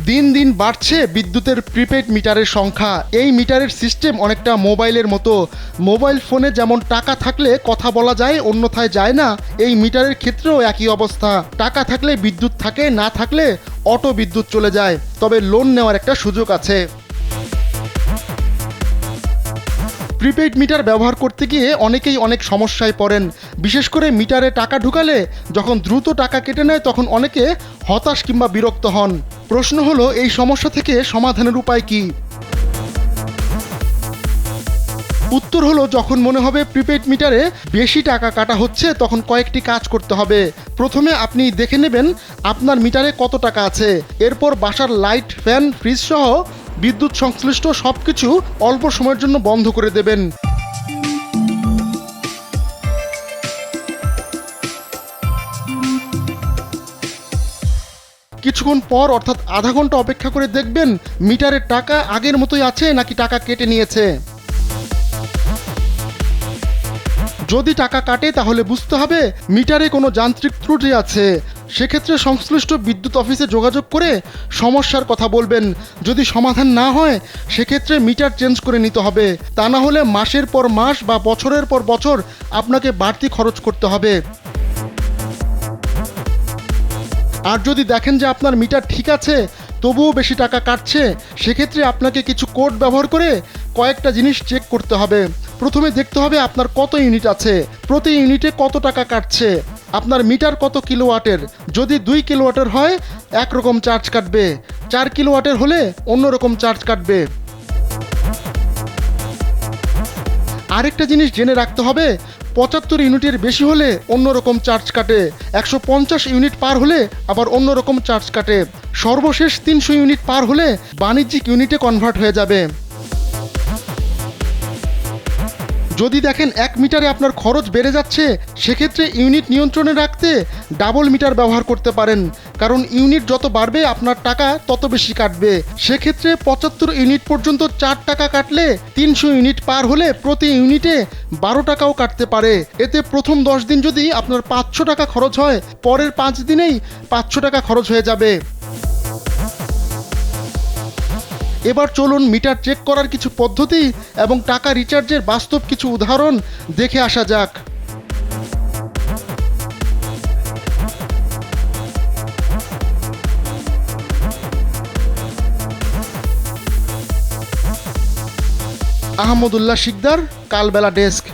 দিন দিন বাড়ছে বিদ্যুতের প্রিপেড মিটারের সংখ্যা। এই মিটারের সিস্টেম অনেকটা মোবাইলের মতো। মোবাইল ফোনে যেমন টাকা থাকলে কথা বলা যায়, অন্যথায় যায় না, এই মিটারের ক্ষেত্রেও একই অবস্থা। টাকা থাকলে বিদ্যুৎ থাকে, না থাকলে অটো বিদ্যুৎ চলে যায়। তবে লোন নেওয়ার একটা সুযোগ আছে। প্রিপেইড মিটার ব্যবহার করতে গিয়ে অনেকেই অনেক সমস্যায় পড়েন। বিশেষ করে মিটারে টাকা ঢুকালে যখন দ্রুত টাকা কেটে নেয় তখন অনেকে হতাশ কিংবা বিরক্ত হন। প্রশ্ন হলো, এই সমস্যা থেকে সমাধানের উপায় কি? উত্তর হলো, যখন মনে হবে প্রিপেইড মিটারে বেশি টাকা কাটা হচ্ছে তখন কয়েকটি কাজ করতে হবে। প্রথমে আপনি দেখে নেবেন আপনার মিটারে কত টাকা আছে। এরপর বাসার লাইট, ফ্যান, ফ্রিজ সহ বিদ্যুৎ সংশ্লিষ্ট সব কিছু অল্প সময়ের জন্য বন্ধ করে দেবেন। কিছুক্ষণ পর অর্থাৎ আধা ঘন্টা অপেক্ষা করে দেখবেন মিটারের টাকা আগের মতোই আছে নাকি টাকা কেটে নিয়েছে। যদি টাকা কাটে তাহলে বুঝতে হবে মিটারে কোনো যান্ত্রিক ত্রুটি আছে। সেক্ষেত্রে সংশ্লিষ্ট বিদ্যুৎ অফিসে যোগাযোগ করে সমস্যার কথা বলবেন। যদি সমাধান না হয় সেক্ষেত্রে মিটার চেঞ্জ করে নিতে হবে। তা না হলে মাসের পর মাস বা বছরের পর বছর আপনাকে বাড়তি খরচ করতে হবে। আর যদি দেখেন যে আপনার মিটার ঠিক আছে তবুও বেশি টাকা কাটছে, সেক্ষেত্রে আপনাকে কিছু কোড ব্যবহার করে কয়েকটা জিনিস চেক করতে হবে। প্রথমে দেখতে হবে আপনার কত ইউনিট আছে, প্রতি ইউনিটে কত টাকা কাটছে, আপনার মিটার কত কিলোওয়াটের। যদি 2 কিলোওয়াটের হয় একরকম চার্জ কাটবে, 4 কিলোওয়াটের হলে অন্যরকম চার্জ কাটবে। আরেকটা জিনিস জেনে রাখতে হবে, 75 ইউনিটের বেশি হলে অন্যরকম চার্জ কাটে, 150 ইউনিট পার হলে আবার অন্যরকম চার্জ কাটে, সর্বশেষ 300 ইউনিট পার হলে বাণিজ্যিক ইউনিটে কনভার্ট হয়ে যাবে। যদি দেখেন 1 মিটারে আপনার খরচ বেড়ে যাচ্ছে সেক্ষেত্রে ইউনিট নিয়ন্ত্রণে রাখতে ডাবল মিটার ব্যবহার করতে পারেন। কারণ ইউনিট যত বাড়বে আপনার টাকা তত বেশি কাটবে। সেক্ষেত্রে 75 ইউনিট পর্যন্ত 4 টাকা কাটলে 300 ইউনিট পার হলে প্রতি ইউনিটে 12 টাকাও কাটতে পারে। এতে প্রথম 10 দিন যদি আপনার 500 টাকা খরচ হয়, পরের 5 দিনেই 500 টাকা খরচ হয়ে যাবে। এবার চলুন মিটার চেক করার কিছু পদ্ধতি এবং টাকা রিচার্জের বাস্তব কিছু উদাহরণ দেখে আসা যাক। আহমদুল্লাহ শিকদার, কালবেলা ডেস্ক।